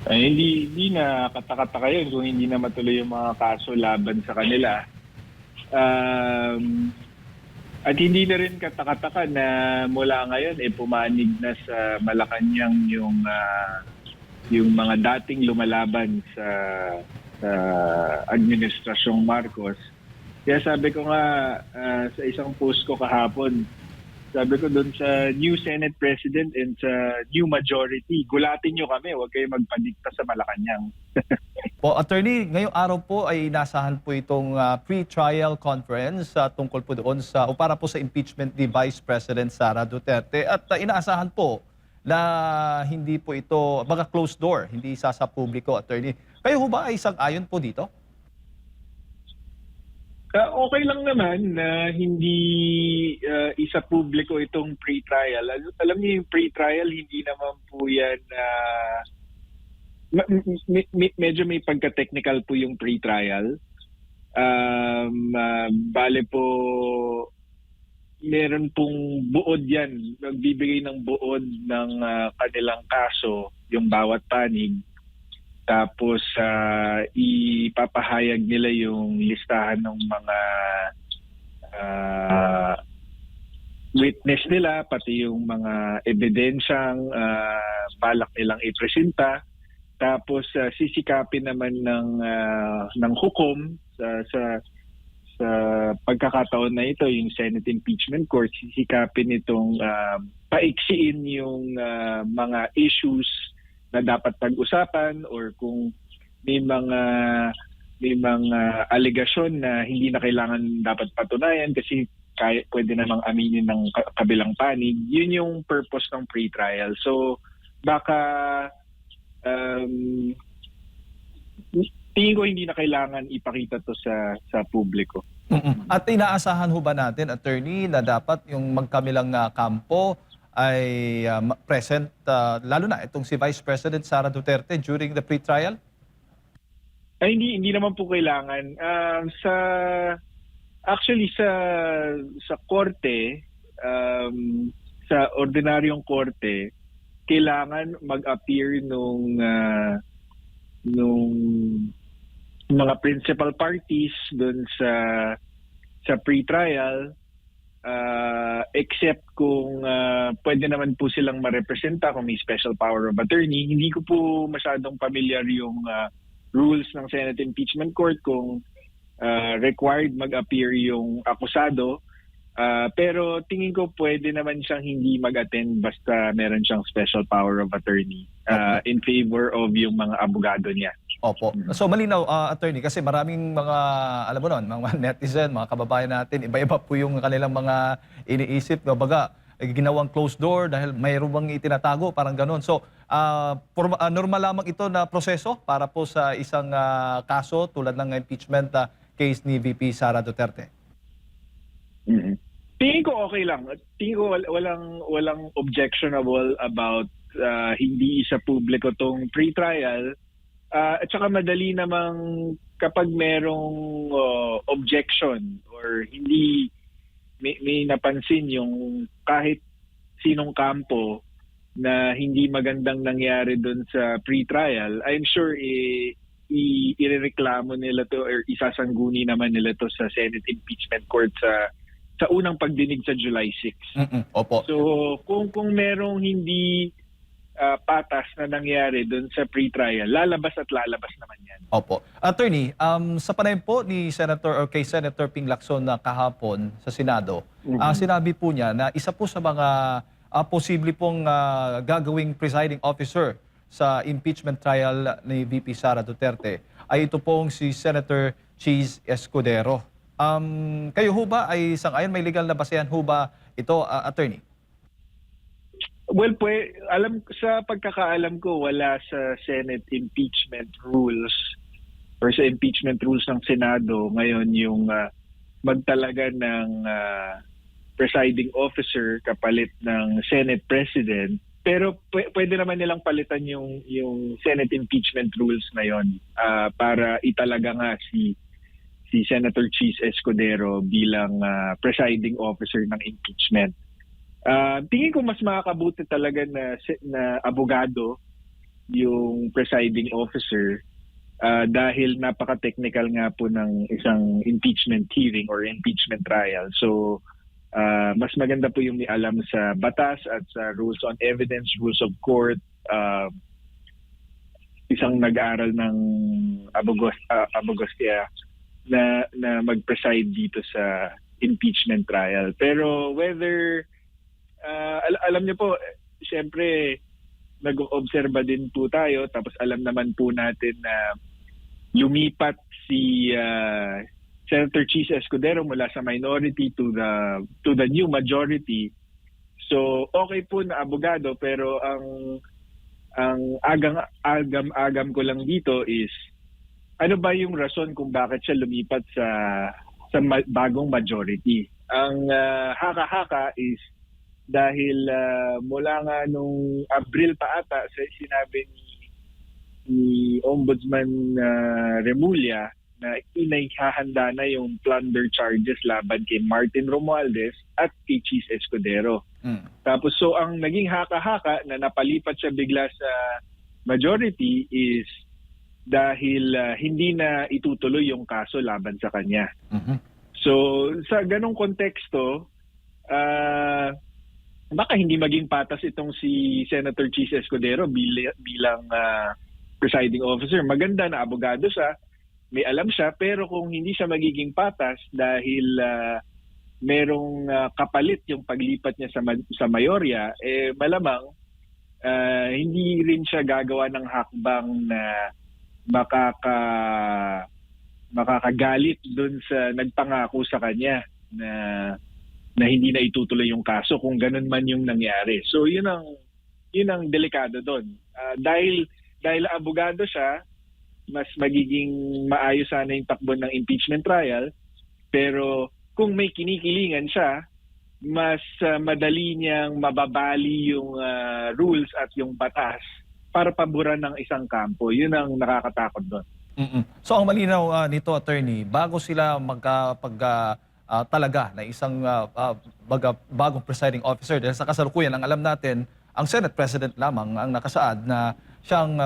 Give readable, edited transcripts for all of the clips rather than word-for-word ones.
Ay, hindi na katakataka yun kung hindi na matuloy yung mga kaso laban sa kanila. Um, at hindi na rin katakataka na mula ngayon pumanig na sa Malacanang yung mga dating lumalaban sa administrasyong Marcos. Kaya sabi ko nga sa isang post ko kahapon, sabi ko doon sa new Senate President and sa new majority, gulatin nyo kami, huwag kayo magpadikta sa Malacanang. Po, attorney, ngayong araw po ay inasahan po itong pre-trial conference tungkol po doon sa o para po sa impeachment ni Vice President Sara Duterte at inaasahan po na hindi po ito mga closed door, hindi isa sa publiko, attorney. Kayo ho ba ay sang-ayon po dito? Okay lang naman na hindi isa publiko itong pre-trial. Alam niyo yung pre-trial, hindi naman po yan, medyo may pagka-technical po yung pre-trial. Bale po, meron pong buod yan. Nagbibigay ng buod ng kanilang kaso, yung bawat panig. Tapos ipapahayag nila yung listahan ng mga witness nila, pati yung mga ebidensyang balak nilang ipresenta. Tapos sisikapin naman ng hukom sa pagkakataon na ito, yung Senate Impeachment Court, sisikapin itong paiksiin yung mga issues na dapat pag-usapan or kung may mga alegasyon na hindi na kailangan dapat patunayan kasi pwede namang aminin ng kabilang panig. Yun yung purpose ng pre-trial. So baka tingin ko hindi na kailangan ipakita to sa publiko. At inaasahan ho ba natin, attorney, na dapat yung magkamilang kampo ay present, lalo na itong si Vice President Sara Duterte during the pre-trial? Ay, hindi naman po kailangan. Actually sa korte, sa ordinaryong korte, kailangan mag-appear nung mga principal parties doon sa pre-trial, except kung pwede naman po silang marepresenta kung may special power of attorney. Hindi ko po masyadong familiar yung rules ng Senate Impeachment Court kung required mag-appear yung akusado. Pero tingin ko pwede naman siyang hindi mag-attend basta meron siyang special power of attorney in favor of yung mga abogado niya. Opo. So malinaw, attorney, kasi maraming mga, alam mo nun, mga netizen, mga kababayan natin, iba-iba po yung kanilang mga iniisip. Baga, ginawang closed door dahil mayroon bang itinatago, parang ganun. So, normal lamang ito na proseso para po sa isang kaso tulad ng impeachment case ni VP Sara Duterte? Mm-hmm. Tingin ko okay lang. Tingin ko walang objectionable about hindi isa publiko tong pre-trial. At saka madali namang kapag merong objection or hindi may napansin yung kahit sinong kampo na hindi magandang nangyari doon sa pre-trial, I'm sure irereklamo nila to or isasangguni naman nila to sa Senate Impeachment Court sa unang pagdinig sa July 6. Opo. So kung merong hindi patas na nangyari doon sa pre-trial, lalabas at lalabas naman yan. Opo. Attorney, sa panayam po ni Senator or kay Senator Ping Lacson na kahapon sa Senado, sinabi po niya na isa po sa mga posible pong gagawing presiding officer sa impeachment trial ni VP Sara Duterte ay ito pong si Senator Cheese Escudero. Kayo ho ba ay sang-ayon, may legal na basehan ho ba ito, attorney? Well, sa pagkakaalam ko, wala sa Senate impeachment rules or sa impeachment rules ng Senado ngayon yung magtalaga ng presiding officer kapalit ng Senate President. Pero pwede naman nilang palitan yung Senate impeachment rules na yon para italaga nga si Senator Cheese Escudero bilang presiding officer ng impeachment. Tingin ko mas makakabuti talaga na abogado yung presiding officer dahil napaka-technical nga po ng isang impeachment hearing or impeachment trial. So mas maganda po yung may alam sa batas at sa rules on evidence, rules of court, isang nag-aaral ng abogostia na mag-preside dito sa impeachment trial. Pero whether alam niyo po, siyempre nag-oobserba din po tayo, tapos alam naman po natin na lumipat si Senator Chis Escudero mula sa minority to the new majority. So okay po na abogado, pero ang agam ko lang dito is ano ba yung rason kung bakit siya lumipat sa bagong majority. Ang haka-haka is dahil mula nga nung Abril pa ata sinabi ni Ombudsman Remulla na inihahanda na yung plunder charges laban kay Martin Romualdez at kay Chis Escudero. Tapos so ang naging haka-haka na napalipat siya bigla sa majority is dahil hindi na itutuloy yung kaso laban sa kanya. So sa ganong konteksto, baka hindi maging patas itong si Senator Chis Escudero bilang presiding officer. Maganda na abogado siya, may alam siya, pero kung hindi siya magiging patas dahil merong kapalit yung paglipat niya sa mayorya, malamang hindi rin siya gagawa ng hakbang na makakagalit dun sa nagpangako sa kanya na hindi na itutuloy yung kaso kung ganun man yung nangyari. So yun ang delikado doon. Dahil abogado siya, mas magiging maayos sana yung takbo ng impeachment trial, pero kung may kinikilingan siya, mas madali niyang mababali yung rules at yung batas para paboran ng isang kampo. Yun ang nakakatakot doon. So ang malinaw nito, attorney, bago sila talaga na isang bagong presiding officer, dahil sa kasalukuyan ang alam natin, ang Senate President lamang ang nakasaad na siyang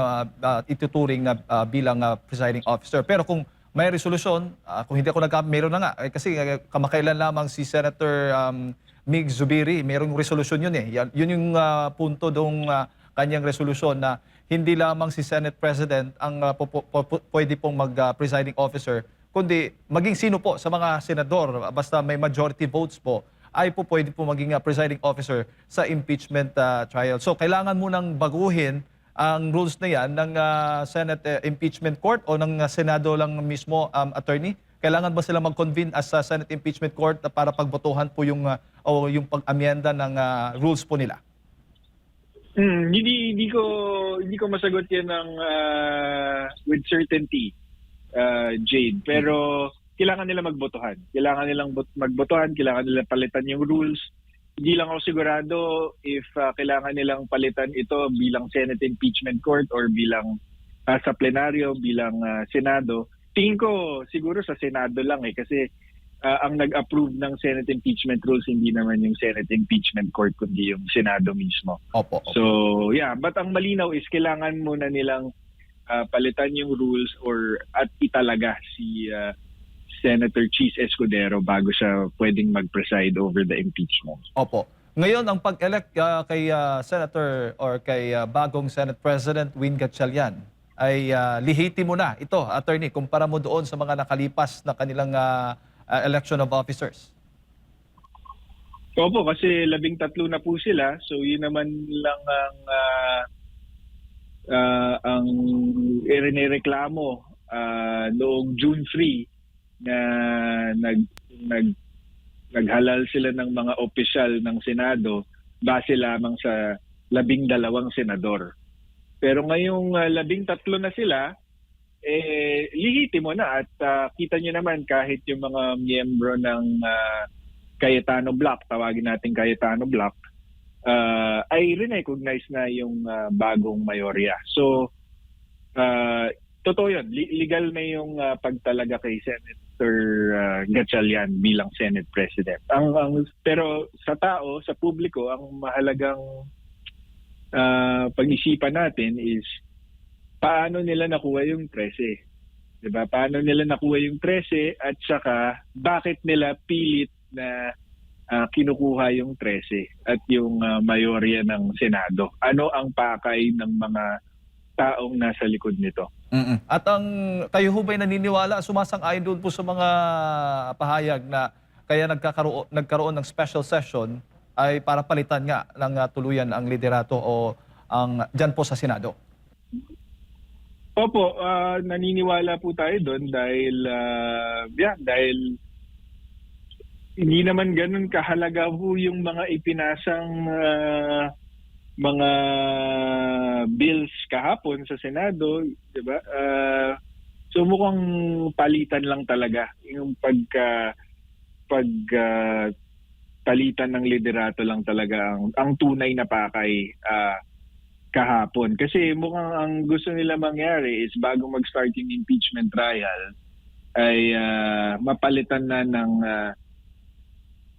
ituturing bilang presiding officer. Pero kung may resolusyon, kung hindi ako meron na nga, kasi kamakailan lamang si Senator Mig Zubiri, mayroong resolusyon yun eh. Yun yung punto doong kanyang resolusyon na hindi lamang si Senate President ang pwede pong mag-presiding officer, kundi maging sino po sa mga senador, basta may majority votes po, ay po pwede po maging presiding officer sa impeachment trial. So kailangan munang baguhin ang rules na yan ng Senate Impeachment Court o ng Senado lang mismo, attorney? Kailangan ba sila mag-convene as Senate Impeachment Court para pagbotohan po yung pag-amyenda ng rules po nila? Hindi ko masagot 'yan ng with certainty, Jade. Pero kailangan nila magbotohan. Kailangan nilang magbotohan, kailangan nila palitan yung rules. Hindi lang ako sigurado if kailangan nilang palitan ito bilang Senate Impeachment Court or bilang sa plenaryo, bilang Senado. Tingin ko siguro sa Senado lang kasi ang nag-approve ng Senate Impeachment Rules hindi naman yung Senate Impeachment Court kundi yung Senado mismo. Opo. So yeah, but ang malinaw is kailangan muna nilang palitan yung rules at italaga si Senator Chis Escudero bago siya pwedeng mag-preside over the impeachment. Opo. Ngayon, ang pag-elect kay Senator or kay bagong Senate President Win Gatchalian ay lihitimo na ito, attorney, kumpara mo doon sa mga nakalipas na kanilang election of officers. Opo, kasi 13 na po sila. So yun naman lang ang inireklamo noong June 3 na naghalal sila ng mga opisyal ng Senado base lamang sa 12 senador. Pero ngayong 13 na sila, lihitimo na at kita nyo naman kahit yung mga miyembro ng Cayetano Block, tawagin natin Cayetano Block, ay recognize na yung bagong mayorya. So, totoo yun. Legal na yung pagtalaga kay Senator Gatchalian bilang Senate President. Pero sa tao, sa publiko, ang mahalagang pag-isipan natin is paano nila nakuha yung 13. 'Di ba? Paano nila nakuha yung 13 at saka bakit nila pilit na kinukuha yung 13 at yung mayorya ng Senado? Ano ang pakay ng mga taong nasa likod nito? At kayo ho ba'y naniniwala, sumasang-ayon doon po sa mga pahayag na kaya nagkaroon ng special session ay para palitan nga ng tuluyan ang liderato o dyan po sa Senado? Opo, naniniwala po tayo doon dahil dahil hindi naman ganun kahalaga po yung mga ipinasang mga bills kahapon sa Senado, 'di ba? So mukhang palitan lang talaga yung palitan ng liderato lang talaga ang tunay na pakay kahapon. Kasi mukhang ang gusto nila mangyari is bago mag-start yung impeachment trial ay mapalitan na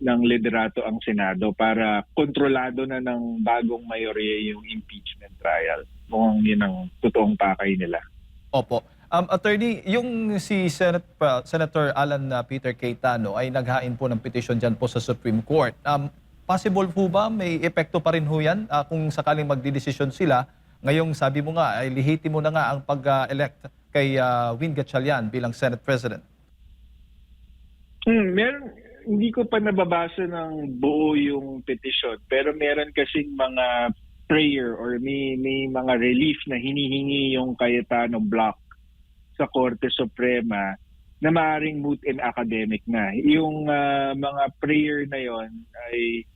ng liderato ang Senado para kontrolado na ng bagong mayorya yung impeachment trial. Mukhang yun ang totoong pakay nila. Opo. Attorney, yung si Senator Alan Peter Cayetano ay naghain po ng petition dyan po sa Supreme Court. Possible po ba may epekto pa rin ho yan kung sakaling magdidesisyon sila? Ngayong sabi mo nga, ay lihitimo na nga ang pag-elect kay Win Gatchalian bilang Senate President. Hindi ko pa nababasa ng buo yung petition, pero meron kasing mga prayer or may mga relief na hinihingi yung Cayetano block sa Korte Suprema na maaaring moot and academic na. Yung mga prayer na yon ay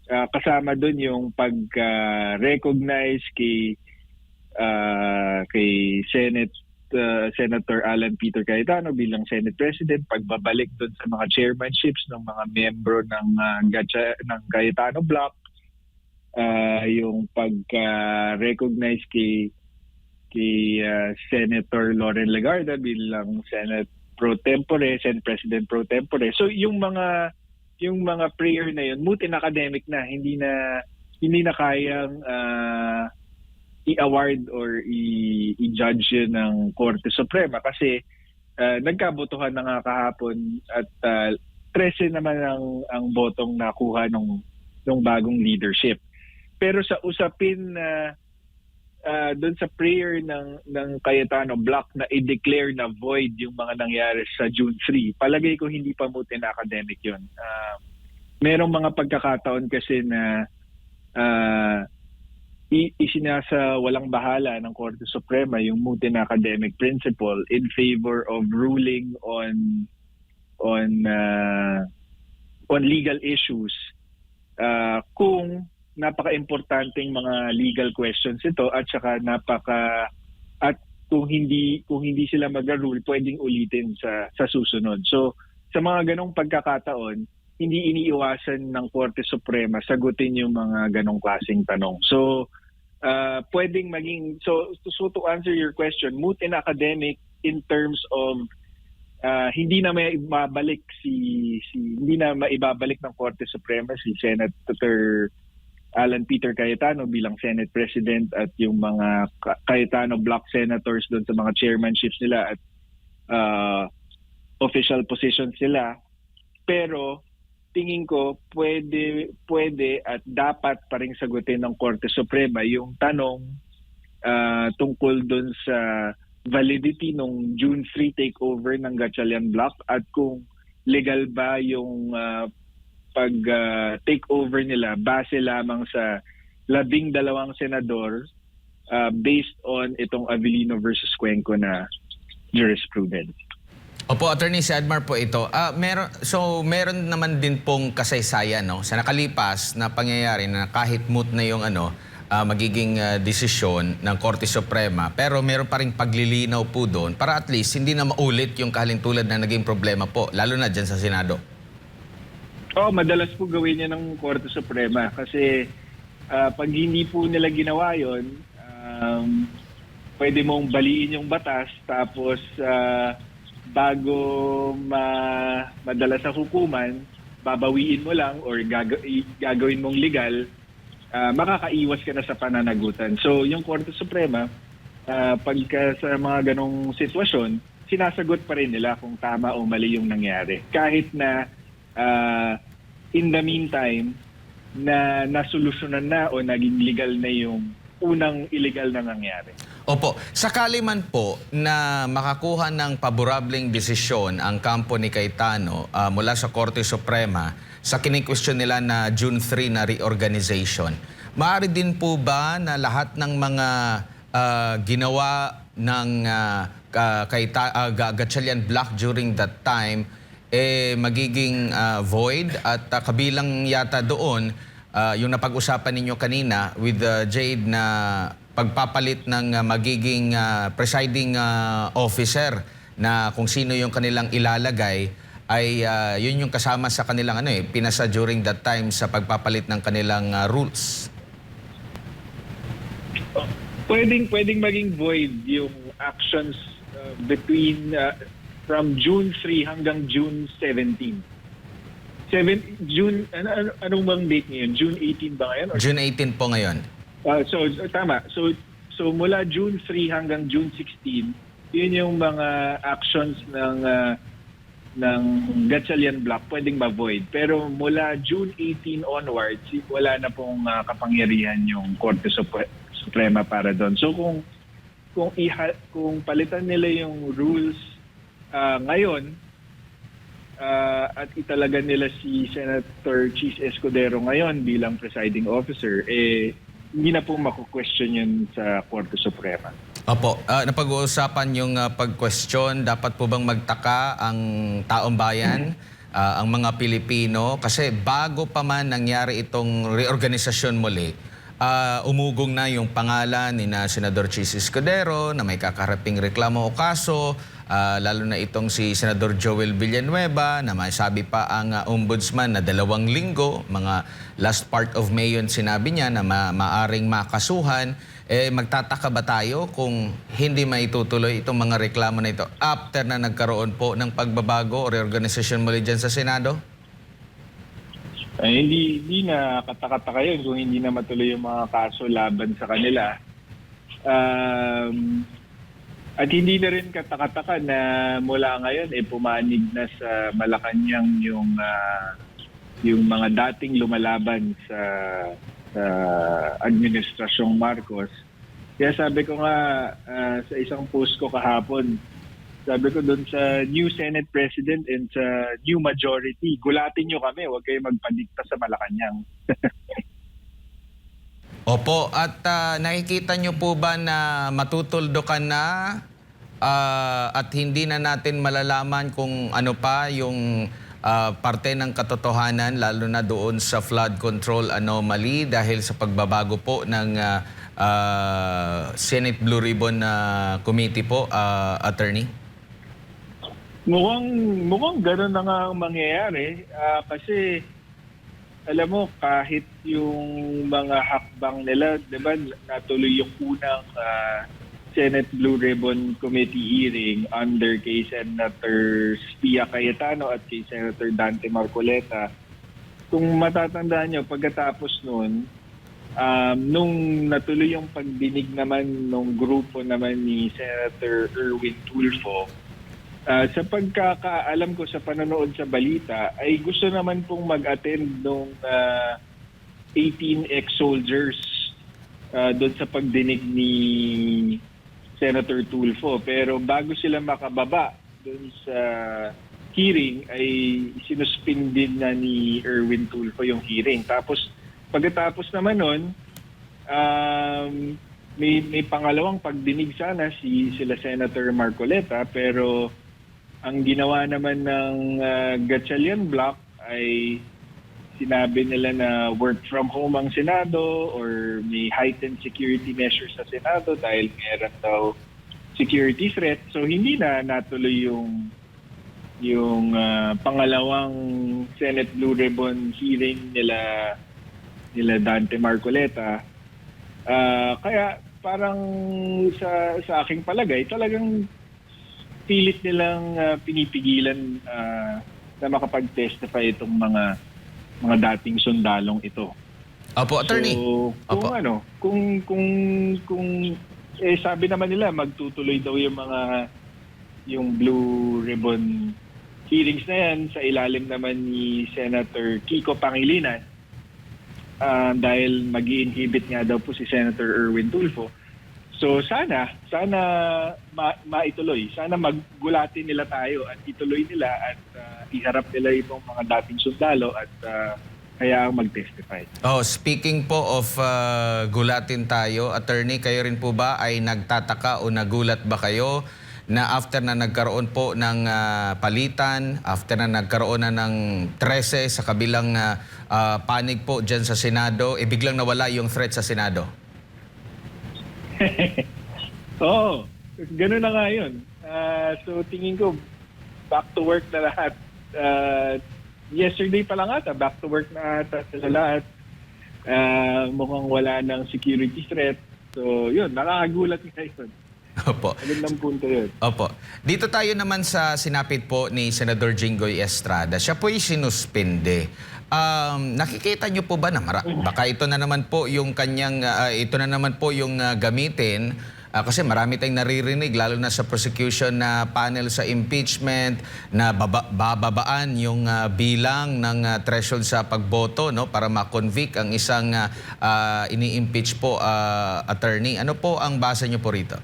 kasama doon yung pag-recognize kay Senator Alan Peter Cayetano bilang Senate President, pagbabalik doon sa mga chairmanships ng mga miyembro ng Cayetano Block, yung pag-recognize kay Senator Loren Legarda bilang Senate President Pro Tempore. So yung mga prayer na yun, moot and academic na, hindi na kayang i-award or i-judge yun ng Korte Suprema kasi nagkabotohan na nga kahapon at 13 naman ang botong nakuha ng bagong leadership. Pero sa usapin na doon sa prayer ng Cayetano Block na i-declare na void yung mga nangyari sa June 3, palagay ko hindi pa moot and academic yun. Merong mga pagkakataon kasi na isinasa walang bahala ng Korte Suprema yung moot and academic principle in favor of ruling on legal issues kung napaka-importanteng mga legal questions ito at saka kung hindi sila mag-rule pwedeng ulitin sa susunod. So sa mga ganong pagkakataon, hindi iniiwasan ng Korte Suprema sagutin yung mga ganong klaseng tanong. So pwedeng maging so to answer your question, moot and academic in terms of hindi na maibabalik ng Korte Suprema si Senator Alan Peter Cayetano bilang Senate President at yung mga Cayetano Block Senators doon sa mga chairmanships nila at official positions nila. Pero tingin ko pwede at dapat pa rin sagutin ng Korte Suprema yung tanong tungkol doon sa validity ng June 3 takeover ng Gatchalian Block at kung legal ba yung pag-takeover nila base lamang sa 12 senador based on itong Avellino versus Cuenco na jurisprudence. Opo, Attorney Sedmar po ito. Meron naman din pong kasaysayan no, sa nakalipas na pangyayari na kahit moot na yung magiging desisyon ng Korte Suprema, pero meron pa ring paglilinaw po doon para at least hindi na maulit yung kahalintulad na naging problema po, lalo na dyan sa Senado. Madalas po gawin niya ng Korte Suprema kasi pag hindi po nila ginawa yun, pwede mong baliin yung batas tapos bago madala sa hukuman, babawiin mo lang or gagawin mong legal, makakaiwas ka na sa pananagutan. So yung Korte Suprema, pagka sa mga ganong sitwasyon, sinasagot pa rin nila kung tama o mali yung nangyari. Kahit na in the meantime, na nasolusyonan na o naging legal na yung unang illegal na nangyari. Opo, sakali man po na makakuha ng paborableng desisyon ang kampo ni Cayetano mula sa Korte Suprema sa kini-question nila na June 3 na reorganization, maaari din po ba na lahat ng mga ginawa ng Gatchalian Block during that time magiging void at kabilang yata doon yung napag-usapan ninyo kanina with Jade na pagpapalit ng magiging presiding officer na kung sino yung kanilang ilalagay ay yun yung kasama sa kanilang pinasa during that time sa pagpapalit ng kanilang rules. Pwedeng maging void yung actions between from June 3 hanggang June 17. Anong bang date ngayon? June 18 ba ngayon? June 18 po ngayon. Tama. So mula June 3 hanggang June 16, yun yung mga actions ng Gatchalian Block pwedeng ma-void. Pero mula June 18 onwards, wala na pong kapangyarihan yung Korte Suprema para doon. So kung palitan nila yung rules ngayon at italaga nila si Senator Chis Escudero ngayon bilang presiding officer, hindi na po maku-question yun sa Korte Suprema. Opo, napag-uusapan yung pag-question, dapat po bang magtaka ang taong bayan, ang mga Pilipino? Kasi bago pa man nangyari itong reorganisasyon muli, umugong na yung pangalan ni na Senador Chis Escudero na may kakaraping reklamo o kaso, lalo na itong si Senador Joel Villanueva na may sabi pa ang ombudsman na 2 linggo, mga last part of May yun sinabi niya na maaring makasuhan. Magtataka ba tayo kung hindi maitutuloy itong mga reklamo na ito after na nagkaroon po ng pagbabago o reorganisasyon muli dyan sa Senado? Hindi na katakataka yun kung hindi na matuloy yung mga kaso laban sa kanila. At hindi na rin katakataka na mula ngayon pumanig na sa Malacanang yung mga dating lumalaban sa Administrasyong Marcos. Kaya sabi ko nga sa isang post ko kahapon, sabi ko doon sa new Senate President and sa new majority, gulatin nyo kami, huwag kayo magpadikta sa Malacanang. Opo, at nakikita nyo po ba na matutuldokan na at hindi na natin malalaman kung ano pa yung parte ng katotohanan lalo na doon sa flood control anomaly dahil sa pagbabago po ng Senate Blue Ribbon Committee po, Attorney? Mukhang gano'n na nga ang mangyayari kasi alam mo, kahit yung mga hakbang nila, di ba, natuloy yung unang Senate Blue Ribbon Committee hearing under kay Senator Pia Cayetano at kay Senator Dante Marcoleta. Kung matatandaan nyo, pagkatapos nun, nung natuloy yung pagdinig naman nung grupo naman ni Senator Erwin Tulfo, sa pagkakaalam ko sa panonood sa balita, ay gusto naman pong mag-attend ng 18 ex-soldiers doon sa pagdinig ni Senator Tulfo. Pero bago sila makababa doon sa hearing, ay sinuspindin na ni Erwin Tulfo yung hearing. Tapos pagkatapos naman nun, may pangalawang pagdinig sana sila Senator Marcoleta, pero ang ginawa naman ng Gatchalian Block ay sinabi nila na work from home ang Senado or may heightened security measures sa Senado dahil meron daw security threat. So hindi na natuloy yung pangalawang Senate Blue Ribbon hearing nila Dante Marcoleta. Kaya parang sa aking palagay, talagang pilit nilang pinipigilan na makapag-testify itong mga dating sundalong ito. Opo, Attorney. So, kung sabi naman nila magtutuloy daw yung Blue Ribbon hearings na yan sa ilalim naman ni Senator Kiko Pangilinan, dahil mag-i-inhibit nga daw po si Senator Erwin Tulfo. So sana maituloy. Sana maggulatin nila tayo at ituloy nila at iharap nila itong mga dating sundalo at hayaang mag-testify. Oh, speaking po of gulatin tayo, attorney, kayo rin po ba ay nagtataka o nagulat ba kayo na after na nagkaroon po ng palitan, after na nagkaroon na ng 13 sa kabilang panig po dyan sa Senado, biglang nawala yung threat sa Senado? Oo, gano'n na nga yun. So tingin ko, back to work na lahat. Yesterday pa lang ata, back to work na ata sila lahat. Mukhang wala ng security threat. So yun, nakakagulat nga yun. Opo. Magandang punto yun. Opo. Dito tayo naman sa sinapit po ni Senador Jinggoy Estrada. Siya po ay sinuspende. Nakikita niyo po ba na baka ito na naman po yung kanyang gamitin kasi marami tayong naririnig lalo na sa prosecution na panel sa impeachment na bababaan yung bilang ng threshold sa pagboto, no, para ma-convict ang isang ini-impeach po, attorney. Ano po ang basa niyo po rito?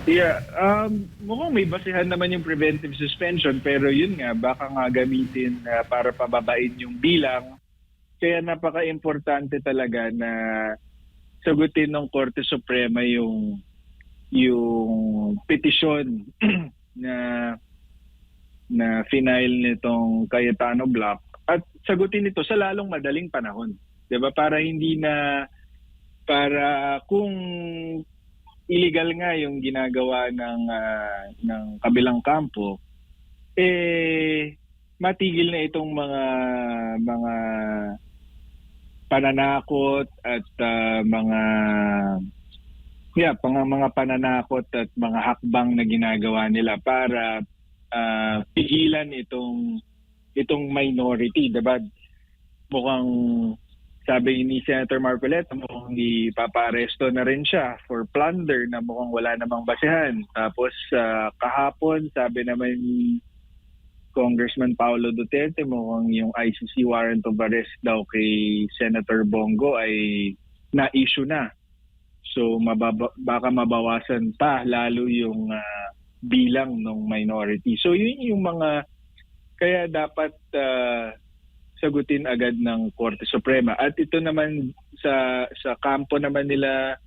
Yeah, mukhang may basihan naman yung preventive suspension, pero yun nga, baka nga gamitin para pababain yung bilang. Kaya napaka-importante talaga na sagutin ng Korte Suprema yung petisyon na final nitong Cayetano Block at sagutin ito sa lalong madaling panahon. 'Di ba? Para kung illegal nga yung ginagawa ng kabilang kampo, matigil na itong mga pananakot at mga pananakot at mga hakbang na ginagawa nila para pigilan itong minority, diba? Mukhang sabi ni Senator Marcoleta, mukhang ipaparesto na rin siya for plunder na mukhang wala namang basehan. Tapos kahapon, sabi naman ni Congressman Paulo Duterte, mukhang yung ICC warrant of arrest daw kay Senator Bongo ay na-issue na. So baka mabawasan pa lalo yung bilang ng minority. So yun yung mga, kaya dapat sagutin agad ng Korte Suprema. At ito naman sa kampo naman nila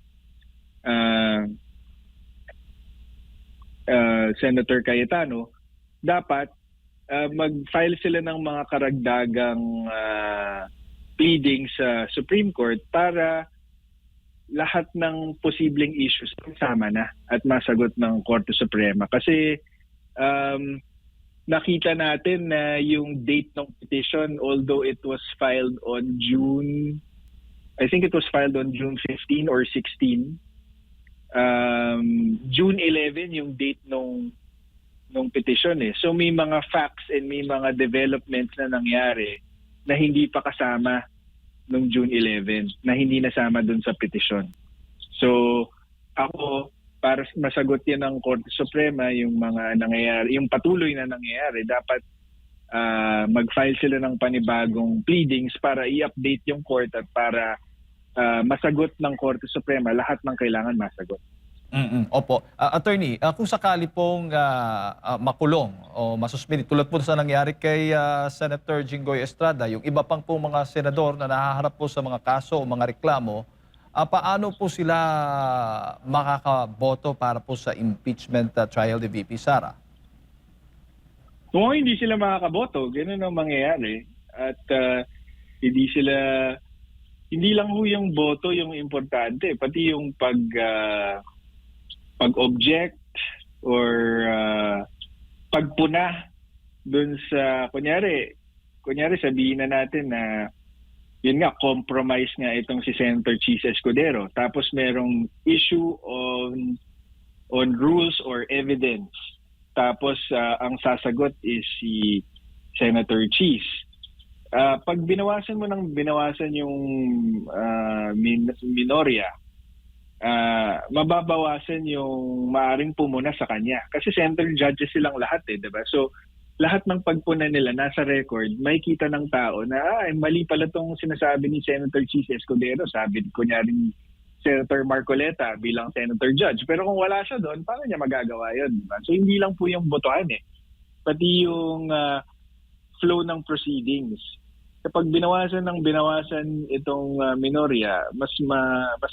Senator Cayetano, dapat mag-file sila ng mga karagdagang pleading sa Supreme Court para lahat ng posibleng issues sama na at masagot ng Korte Suprema. Kasi nakita natin na yung date ng petition, although it was filed on June 15 or 16. June 11 yung date nung petition eh. So may mga facts and may mga developments na nangyari na hindi pa kasama nung June 11, na hindi nasama dun sa petition. So ako, para masagot yan ng Korte Suprema yung mga nangyayari, yung patuloy na nangyayari, dapat mag-file sila ng panibagong pleadings para i-update yung court at para masagot ng Korte Suprema lahat ng kailangan masagot. Opo. Attorney, kung sakali pong makulong o masuspindi, tulad po sa nangyari kay Senator Jinggoy Estrada, yung iba pang pong mga senador na nahaharap po sa mga kaso o mga reklamo, paano po sila makakaboto para po sa impeachment trial ni VP Sara? Kung hindi sila makakaboto, ganun ang mangyayari. At hindi lang ho yung boto yung importante, pati yung pag-object or pagpuna dun sa, kunyari sabihin na natin na yun nga, compromise nga itong si Senator Chis Escudero. Tapos merong issue on rules or evidence. Tapos ang sasagot is si Senator Chis. Pag binawasan mo ng binawasan yung minorya, mababawasan yung maaring pumuna sa kanya. Kasi central judges silang lahat eh, 'di ba? So lahat ng pagpuna nila nasa record, makikita ng tao na mali pala tong sinasabi ni Senator Chis Escudero, sabi ko niya rin Senator Marcoleta bilang Senator Judge. Pero kung wala siya doon, paano niya magagawa yun? Diba? So hindi lang po yung botohan eh. Pati yung flow ng proceedings. Kapag binawasan ng binawasan itong minorya, mas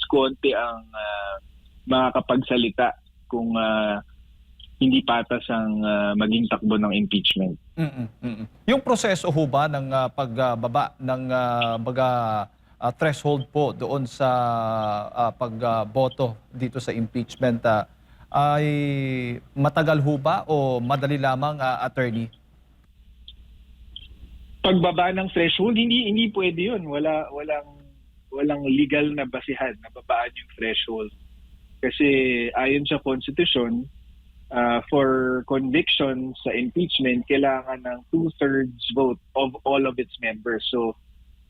konti ang makakapagsalita kung hindi patas ang maging takbo ng impeachment. Yung proseso ho ba ng pagbaba ng threshold po doon sa pagboto dito sa impeachment ay matagal ho ba o madali lamang, attorney? Pagbaba ng threshold, hindi pwede 'yun. Walang legal na basihan na babaan yung threshold. Kasi ayon sa Constitution, for conviction sa impeachment, kailangan ng 2/3 vote of all of its members. So,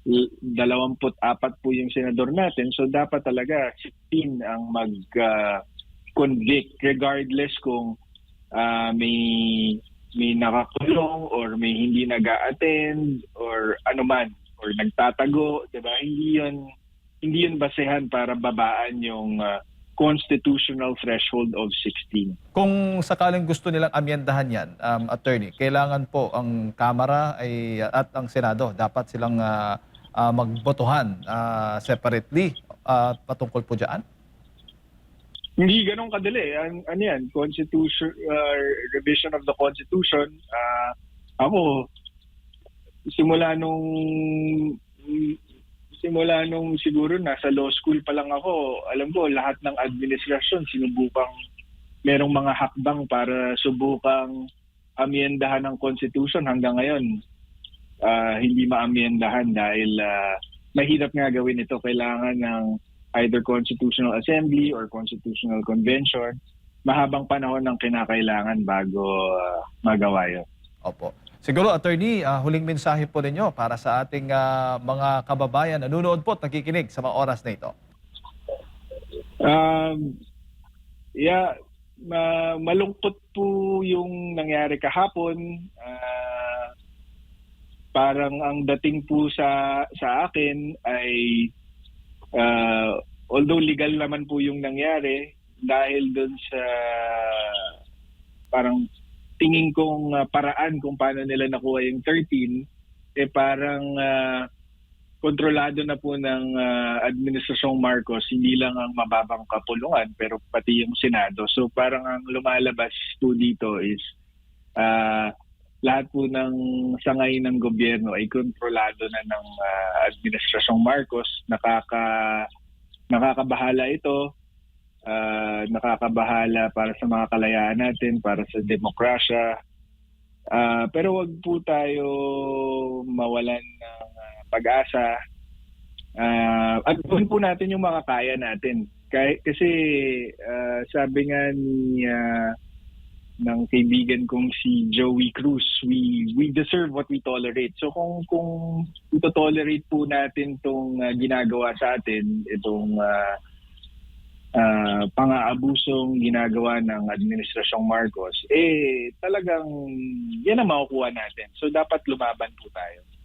24 po yung senador natin. So, dapat talaga 16 ang mag-convict regardless kung may nakakulong or may hindi nag-a-attend or anuman or nagtatago, 'di ba? Hindi yun basehan para babaan yung constitutional threshold of 16. Kung sakaling gusto nilang amyendahan yan, attorney, kailangan po ang Kamara at ang Senado dapat silang magbotohan separately patungkol po dyan? Hindi ganun kadali. Ano yan? Constitution, revision of the Constitution. Ako, simula nung siguro nasa law school pa lang ako, alam ko lahat ng administrasyon sinubukang merong mga hakbang para subukang amyendahan ng Constitution. Hanggang ngayon, hindi maamyendahan dahil mahirap nga gawin ito. Kailangan ng either Constitutional Assembly or Constitutional Convention. Mahabang panahon ng kinakailangan bago magawa yun. Opo. Siguro, attorney, huling mensahe po ninyo para sa ating mga kababayan na nanonood po at nakikinig sa mga oras na ito. Malungkot po yung nangyari kahapon. Parang ang dating po sa akin ay although legal naman po yung nangyari, dahil dun sa parang tingin kong paraan kung paano nila nakuha yung 13, parang kontrolado na po ng Administrasyong Marcos, hindi lang ang mababang kapulungan, pero pati yung Senado. So parang ang lumalabas po dito is lahat po ng sangay ng gobyerno ay kontrolado na ng Administrasyong Marcos. Nakakabahala ito. Nakakabahala para sa mga kalayaan natin, para sa demokrasya. Pero wag po tayo mawalan ng pag-asa. At gawin po natin yung mga kaya natin. Kasi sabi nga ng kaibigan kong si Joey Cruz, we deserve what we tolerate. So kung ito-tolerate po natin itong ginagawa sa atin, itong pang-aabusong ginagawa ng Administrasyong Marcos, talagang yan ang makukuha natin. So dapat lumaban po tayo.